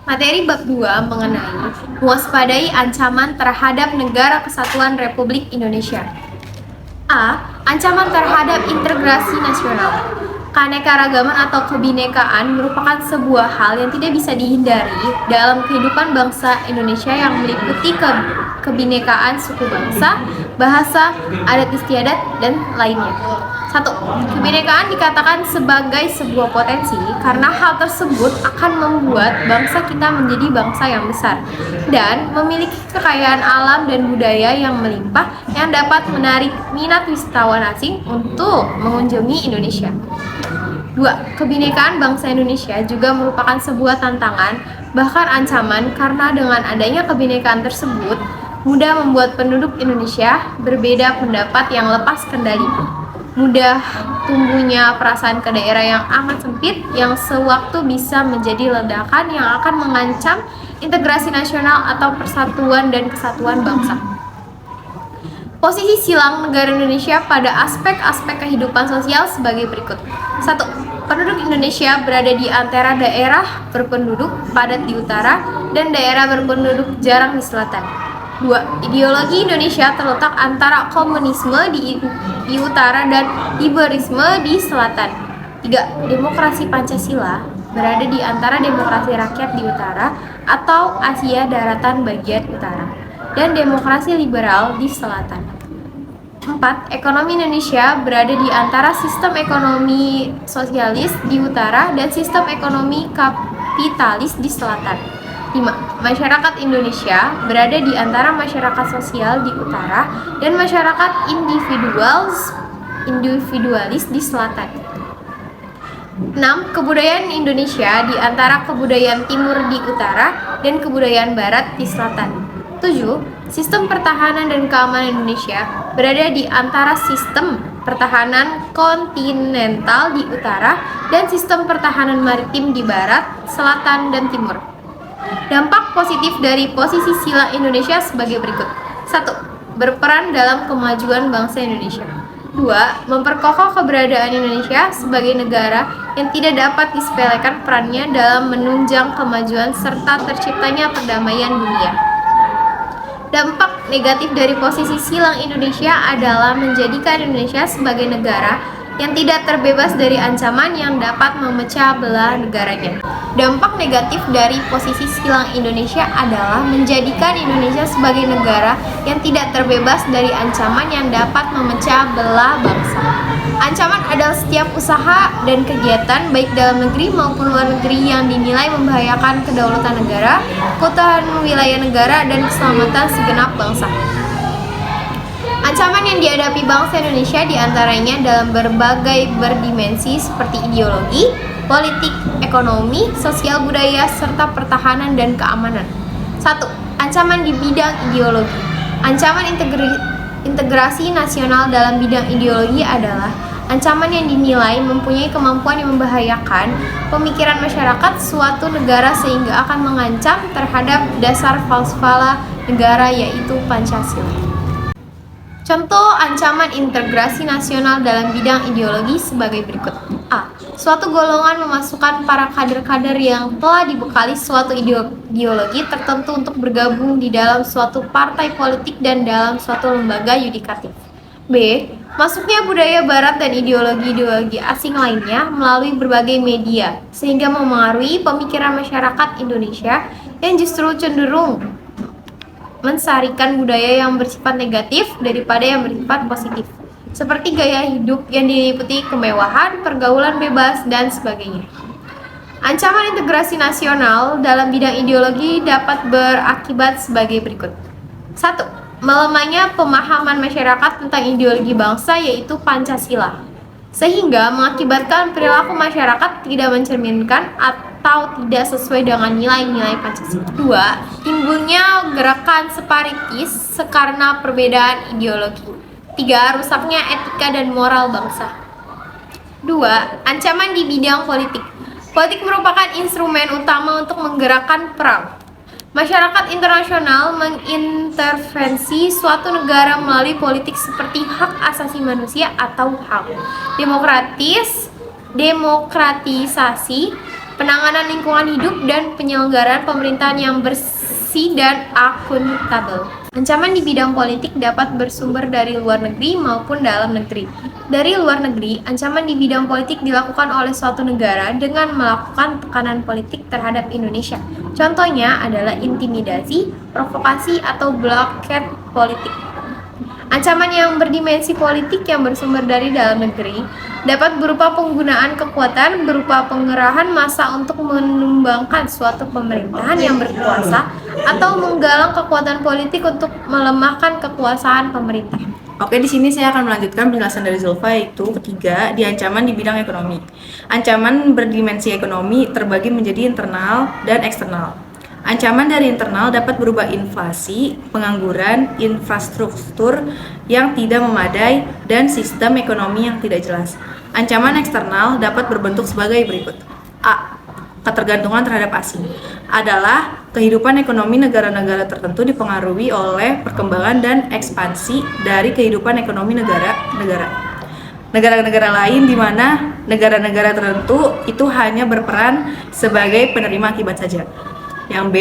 Materi bab 2 mengenai mewaspadai ancaman terhadap Negara Kesatuan Republik Indonesia. A. Ancaman terhadap integrasi nasional. Keanekaragaman atau kebinekaan merupakan sebuah hal yang tidak bisa dihindari dalam kehidupan bangsa Indonesia yang meliputi kebinekaan suku bangsa, bahasa, adat istiadat, dan lainnya. 1. Kebinekaan dikatakan sebagai sebuah potensi karena hal tersebut akan membuat bangsa kita menjadi bangsa yang besar dan memiliki kekayaan alam dan budaya yang melimpah yang dapat menarik minat wisatawan asing untuk mengunjungi Indonesia. 2. Kebinekaan bangsa Indonesia juga merupakan sebuah tantangan, bahkan ancaman, karena dengan adanya kebinekaan tersebut mudah membuat penduduk Indonesia berbeda pendapat yang lepas kendali. Mudah tumbuhnya perasaan ke daerah yang amat sempit yang sewaktu bisa menjadi ledakan yang akan mengancam integrasi nasional atau persatuan dan kesatuan bangsa. Posisi silang negara Indonesia pada aspek-aspek kehidupan sosial sebagai berikut. 1. Penduduk Indonesia berada di antara daerah berpenduduk padat di utara dan daerah berpenduduk jarang di selatan. 2. Ideologi Indonesia terletak antara komunisme di utara dan liberalisme di selatan. 3. Demokrasi Pancasila berada di antara demokrasi rakyat di utara atau Asia daratan bagian utara dan demokrasi liberal di selatan. 4. Ekonomi Indonesia berada di antara sistem ekonomi sosialis di utara dan sistem ekonomi kapitalis di selatan. 5. Masyarakat Indonesia berada di antara masyarakat sosial di utara dan masyarakat individualis di selatan. 6. Kebudayaan Indonesia di antara kebudayaan timur di utara dan kebudayaan barat di selatan. 7. Sistem pertahanan dan keamanan Indonesia berada di antara sistem pertahanan kontinental di utara dan sistem pertahanan maritim di barat, selatan, dan timur. Dampak positif dari posisi silang Indonesia sebagai berikut. 1. Berperan dalam kemajuan bangsa Indonesia. 2. Memperkokoh keberadaan Indonesia sebagai negara yang tidak dapat disepelekan perannya dalam menunjang kemajuan serta terciptanya perdamaian dunia. Dampak negatif dari posisi silang Indonesia adalah menjadikan Indonesia sebagai negara yang tidak terbebas dari ancaman yang dapat memecah belah negaranya. Dampak negatif dari posisi silang Indonesia adalah menjadikan Indonesia sebagai negara yang tidak terbebas dari ancaman yang dapat memecah belah bangsa. Ancaman adalah setiap usaha dan kegiatan baik dalam negeri maupun luar negeri yang dinilai membahayakan kedaulatan negara, keutuhan wilayah negara, dan keselamatan segenap bangsa. Ancaman yang dihadapi bangsa Indonesia diantaranya dalam berbagai berdimensi seperti ideologi, politik, ekonomi, sosial budaya, serta pertahanan dan keamanan. 1. Ancaman di bidang ideologi. Ancaman integrasi nasional dalam bidang ideologi adalah ancaman yang dinilai mempunyai kemampuan yang membahayakan pemikiran masyarakat suatu negara sehingga akan mengancam terhadap dasar falsafah negara yaitu Pancasila. Contoh ancaman integrasi nasional dalam bidang ideologi sebagai berikut. A. Suatu golongan memasukkan para kader-kader yang telah dibekali suatu ideologi tertentu untuk bergabung di dalam suatu partai politik dan dalam suatu lembaga yudikatif. B. Masuknya budaya barat dan ideologi-ideologi asing lainnya melalui berbagai media sehingga memengaruhi pemikiran masyarakat Indonesia yang justru cenderung mensarikan budaya yang bersifat negatif daripada yang bersifat positif, seperti gaya hidup yang diliputi kemewahan, pergaulan bebas, dan sebagainya. Ancaman integrasi nasional dalam bidang ideologi dapat berakibat sebagai berikut. 1. Melemahnya pemahaman masyarakat tentang ideologi bangsa yaitu Pancasila, sehingga mengakibatkan perilaku masyarakat tidak mencerminkan atau tidak sesuai dengan nilai-nilai Pancasila. 2. Timbulnya gerakan separatis karena perbedaan ideologi. 3. Rusaknya etika dan moral bangsa. 2. Ancaman di bidang politik. Politik merupakan instrumen utama untuk menggerakkan perang. Masyarakat internasional mengintervensi suatu negara melalui politik seperti hak asasi manusia atau HAM, demokratisasi, penanganan lingkungan hidup, dan penyelenggaraan pemerintahan yang bersih dan akuntabel. Ancaman di bidang politik dapat bersumber dari luar negeri maupun dalam negeri. Dari luar negeri, ancaman di bidang politik dilakukan oleh suatu negara dengan melakukan tekanan politik terhadap Indonesia. Contohnya adalah intimidasi, provokasi, atau blockade politik. Ancaman yang berdimensi politik yang bersumber dari dalam negeri dapat berupa penggunaan kekuatan berupa pengerahan massa untuk menumbangkan suatu pemerintahan yang berkuasa atau menggalang kekuatan politik untuk melemahkan kekuasaan pemerintah. Oke, di sini saya akan melanjutkan penjelasan dari Zulfa, yaitu ketiga, di ancaman di bidang ekonomi. Ancaman berdimensi ekonomi terbagi menjadi internal dan eksternal. Ancaman dari internal dapat berupa inflasi, pengangguran, infrastruktur yang tidak memadai, dan sistem ekonomi yang tidak jelas. Ancaman eksternal dapat berbentuk sebagai berikut. A. Ketergantungan terhadap asing adalah kehidupan ekonomi negara-negara tertentu dipengaruhi oleh perkembangan dan ekspansi dari kehidupan ekonomi negara-negara lain, di mana negara-negara tertentu itu hanya berperan sebagai penerima akibat saja. Yang B,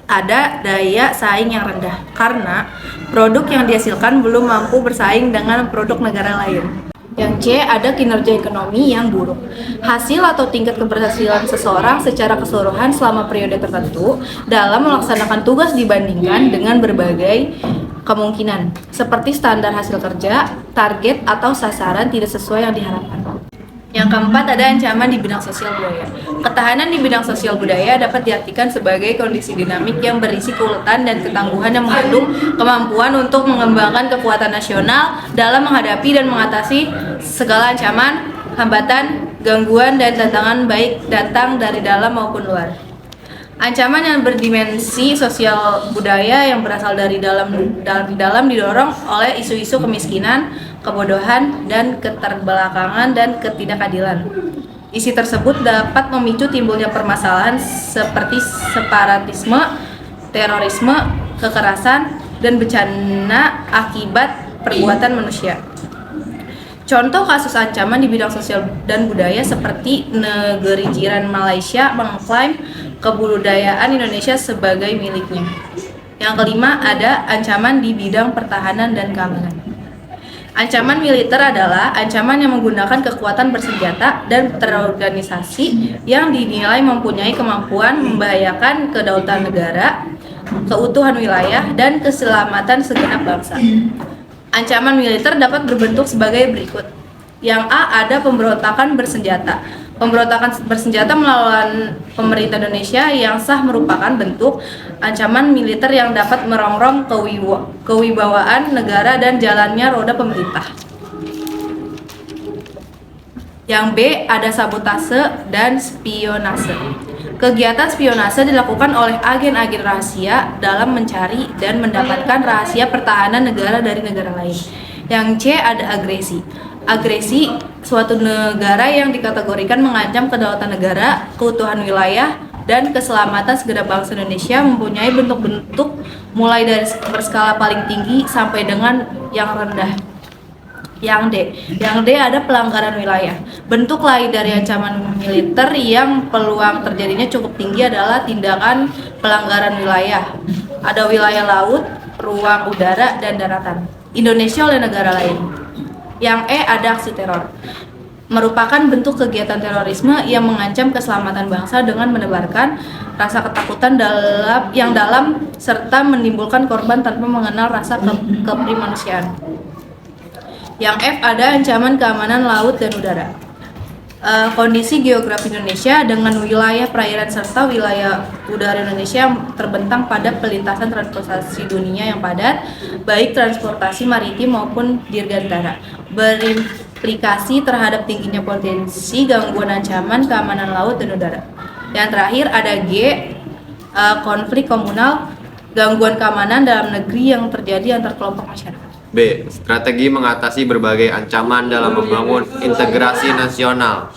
ada daya saing yang rendah karena produk yang dihasilkan belum mampu bersaing dengan produk negara lain. Yang C, ada kinerja ekonomi yang buruk. Hasil atau tingkat keberhasilan seseorang secara keseluruhan selama periode tertentu dalam melaksanakan tugas dibandingkan dengan berbagai kemungkinan, seperti standar hasil kerja, target, atau sasaran tidak sesuai yang diharapkan. Yang keempat, ada ancaman di bidang sosial budaya. Ketahanan di bidang sosial budaya dapat diartikan sebagai kondisi dinamik yang berisi keuletan dan ketangguhan yang mengandung kemampuan untuk mengembangkan kekuatan nasional dalam menghadapi dan mengatasi segala ancaman, hambatan, gangguan, dan tantangan baik datang dari dalam maupun luar. Ancaman yang berdimensi sosial budaya yang berasal dari dalam didorong oleh isu-isu kemiskinan, kebodohan, dan keterbelakangan dan ketidakadilan. Isi tersebut dapat memicu timbulnya permasalahan seperti separatisme, terorisme, kekerasan, dan bencana akibat perbuatan manusia. Contoh kasus ancaman di bidang sosial dan budaya seperti negeri jiran Malaysia mengklaim kebudayaan Indonesia sebagai miliknya. Yang kelima, ada ancaman di bidang pertahanan dan keamanan. Ancaman militer adalah ancaman yang menggunakan kekuatan bersenjata dan terorganisasi yang dinilai mempunyai kemampuan membahayakan kedaulatan negara, keutuhan wilayah, dan keselamatan segenap bangsa. Ancaman militer dapat berbentuk sebagai berikut. Yang A, ada pemberontakan bersenjata. Pemberontakan bersenjata melawan pemerintah Indonesia yang sah merupakan bentuk ancaman militer yang dapat merongrong kewibawaan negara dan jalannya roda pemerintah. Yang B, ada sabotase dan spionase. Kegiatan spionase dilakukan oleh agen-agen rahasia dalam mencari dan mendapatkan rahasia pertahanan negara dari negara lain. Yang C, ada agresi. Agresi suatu negara yang dikategorikan mengancam kedaulatan negara, keutuhan wilayah, dan keselamatan segenap bangsa Indonesia mempunyai bentuk-bentuk mulai dari berskala paling tinggi sampai dengan yang rendah. Yang D ada pelanggaran wilayah. Bentuk lain dari ancaman militer yang peluang terjadinya cukup tinggi adalah tindakan pelanggaran wilayah. Ada wilayah laut, ruang udara, dan daratan Indonesia oleh negara lain. Yang E, ada aksi teror. Merupakan bentuk kegiatan terorisme yang mengancam keselamatan bangsa dengan menebarkan rasa ketakutan dalam serta menimbulkan korban tanpa mengenal rasa keprimanusiaan. Yang F, ada ancaman keamanan laut dan udara. Kondisi geografi Indonesia dengan wilayah perairan serta wilayah udara Indonesia yang terbentang pada pelintasan transportasi dunia yang padat, baik transportasi maritim maupun dirgantara, berimplikasi terhadap tingginya potensi gangguan ancaman keamanan laut dan udara. Yang terakhir, ada G, konflik komunal, gangguan keamanan dalam negeri yang terjadi antar kelompok masyarakat. B. Strategi mengatasi berbagai ancaman dalam membangun integrasi nasional.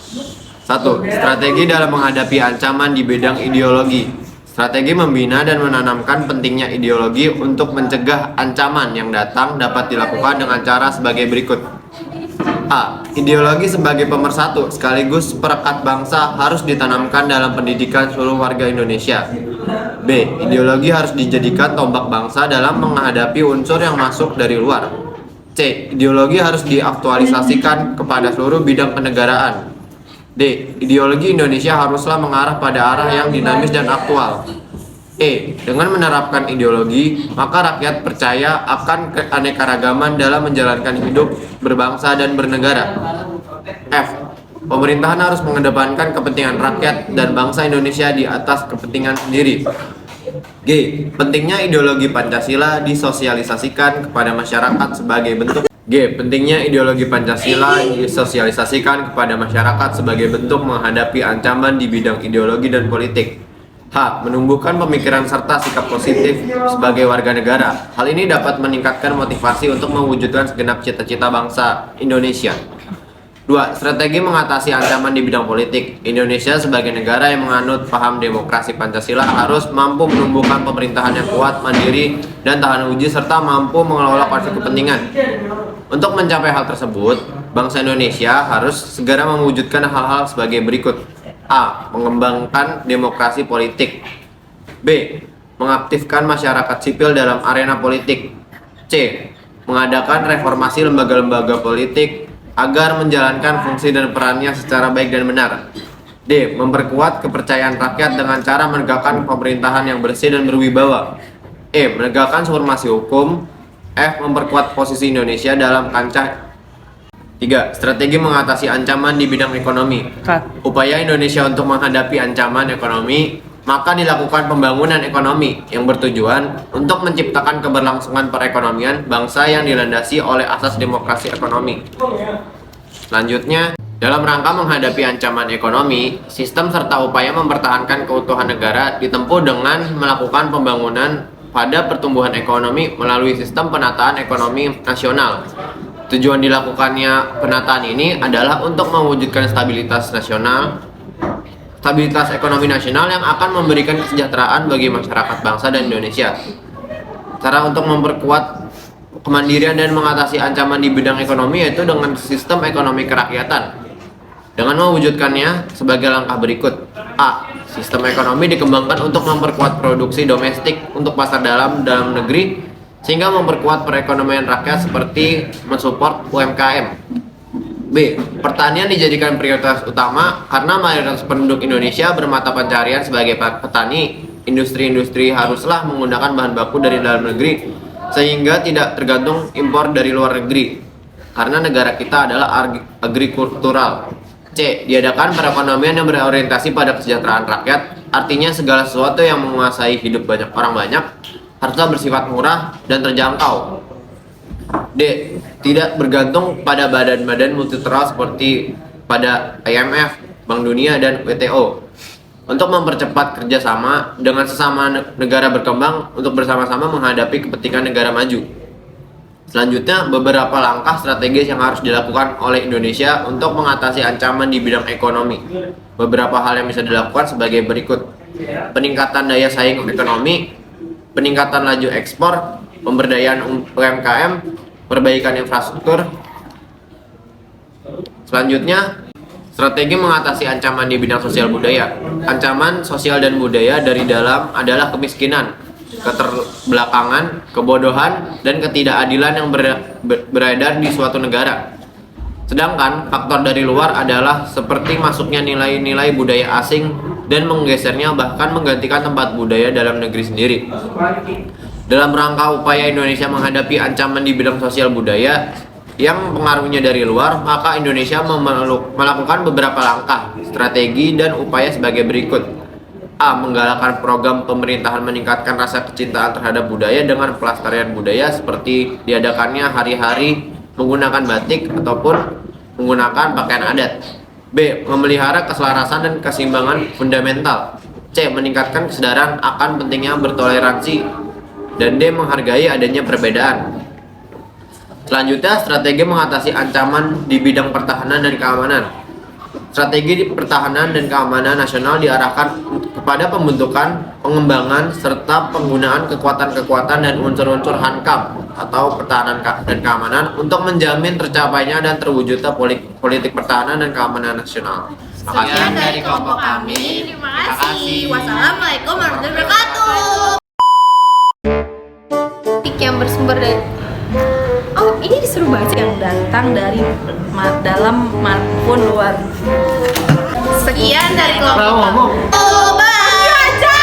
1. Strategi dalam menghadapi ancaman di bidang ideologi. Strategi membina dan menanamkan pentingnya ideologi untuk mencegah ancaman yang datang dapat dilakukan dengan cara sebagai berikut. A. Ideologi sebagai pemersatu sekaligus perekat bangsa harus ditanamkan dalam pendidikan seluruh warga Indonesia. B. Ideologi harus dijadikan tombak bangsa dalam menghadapi unsur yang masuk dari luar. C. Ideologi harus diaktualisasikan kepada seluruh bidang kenegaraan. D. Ideologi Indonesia haruslah mengarah pada arah yang dinamis dan aktual. E. Dengan menerapkan ideologi, maka rakyat percaya akan keanekaragaman dalam menjalankan hidup berbangsa dan bernegara. F. Pemerintahan harus mengedepankan kepentingan rakyat dan bangsa Indonesia di atas kepentingan sendiri. G. Pentingnya ideologi Pancasila disosialisasikan kepada masyarakat sebagai bentuk Pentingnya ideologi Pancasila disosialisasikan kepada masyarakat sebagai bentuk menghadapi ancaman di bidang ideologi dan politik. H. Menumbuhkan pemikiran serta sikap positif sebagai warga negara. Hal ini dapat meningkatkan motivasi untuk mewujudkan segenap cita-cita bangsa Indonesia. 2. Strategi mengatasi ancaman di bidang politik. Indonesia sebagai negara yang menganut paham demokrasi Pancasila harus mampu menumbuhkan pemerintahan yang kuat, mandiri, dan tahan uji serta mampu mengelola konflik kepentingan. Untuk mencapai hal tersebut, bangsa Indonesia harus segera mewujudkan hal-hal sebagai berikut. A. Mengembangkan demokrasi politik. B. Mengaktifkan masyarakat sipil dalam arena politik. C. Mengadakan reformasi lembaga-lembaga politik agar menjalankan fungsi dan perannya secara baik dan benar. D. Memperkuat kepercayaan rakyat dengan cara menegakkan pemerintahan yang bersih dan berwibawa. E. Menegakkan supremasi hukum. F. Memperkuat posisi Indonesia dalam kancah. 3. Strategi mengatasi ancaman di bidang ekonomi. Upaya Indonesia untuk menghadapi ancaman ekonomi, maka dilakukan pembangunan ekonomi yang bertujuan untuk menciptakan keberlangsungan perekonomian bangsa yang dilandasi oleh asas demokrasi ekonomi. Selanjutnya, dalam rangka menghadapi ancaman ekonomi, sistem serta upaya mempertahankan keutuhan negara ditempuh dengan melakukan pembangunan pada pertumbuhan ekonomi melalui sistem penataan ekonomi nasional. Tujuan dilakukannya penataan ini adalah untuk mewujudkan stabilitas ekonomi nasional yang akan memberikan kesejahteraan bagi masyarakat bangsa dan Indonesia. Cara untuk memperkuat kemandirian dan mengatasi ancaman di bidang ekonomi yaitu dengan sistem ekonomi kerakyatan. Dengan mewujudkannya sebagai langkah berikut. A. Sistem ekonomi dikembangkan untuk memperkuat produksi domestik untuk pasar dalam negeri sehingga memperkuat perekonomian rakyat seperti mensupport UMKM. B. Pertanian dijadikan prioritas utama karena mayoritas penduduk Indonesia bermata pencarian sebagai petani. Industri-industri haruslah menggunakan bahan baku dari dalam negeri sehingga tidak tergantung impor dari luar negeri karena negara kita adalah agrikultural. C. Diadakan perekonomian yang berorientasi pada kesejahteraan rakyat, artinya segala sesuatu yang menguasai hidup orang banyak haruslah bersifat murah dan terjangkau. D. Tidak bergantung pada badan-badan multilateral seperti pada IMF, Bank Dunia, dan WTO untuk mempercepat kerjasama dengan sesama negara berkembang untuk bersama-sama menghadapi kepentingan negara maju. Selanjutnya, beberapa langkah strategis yang harus dilakukan oleh Indonesia untuk mengatasi ancaman di bidang ekonomi. Beberapa hal yang bisa dilakukan sebagai berikut. Peningkatan daya saing ekonomi, peningkatan laju ekspor, pemberdayaan UMKM, perbaikan infrastruktur. Selanjutnya, strategi mengatasi ancaman di bidang sosial budaya. Ancaman sosial dan budaya dari dalam adalah kemiskinan, keterbelakangan, kebodohan, dan ketidakadilan yang beredar di suatu negara. Sedangkan faktor dari luar adalah seperti masuknya nilai-nilai budaya asing dan menggesernya bahkan menggantikan tempat budaya dalam negeri sendiri. Dalam rangka upaya Indonesia menghadapi ancaman di bidang sosial budaya yang pengaruhnya dari luar, maka Indonesia melakukan beberapa langkah, strategi, dan upaya sebagai berikut. A. Menggalakkan program pemerintahan meningkatkan rasa kecintaan terhadap budaya dengan pelestarian budaya seperti diadakannya hari-hari menggunakan batik ataupun menggunakan pakaian adat. B. Memelihara keselarasan dan keseimbangan fundamental. C. Meningkatkan kesadaran akan pentingnya bertoleransi. Dan D. Menghargai adanya perbedaan. Selanjutnya, strategi mengatasi ancaman di bidang pertahanan dan keamanan. Strategi pertahanan dan keamanan nasional diarahkan kepada pembentukan, pengembangan, serta penggunaan kekuatan-kekuatan dan unsur-unsur hankam atau pertahanan dan keamanan untuk menjamin tercapainya dan terwujudnya politik pertahanan dan keamanan nasional. Sekian dari kelompok kami. Terima kasih. Wassalamualaikum warahmatullahi wabarakatuh. Yang bersumber dari ini disuruh baca yang datang dari dalam maupun luar. Sekian dari kelompok Ngomong. kami. Baca.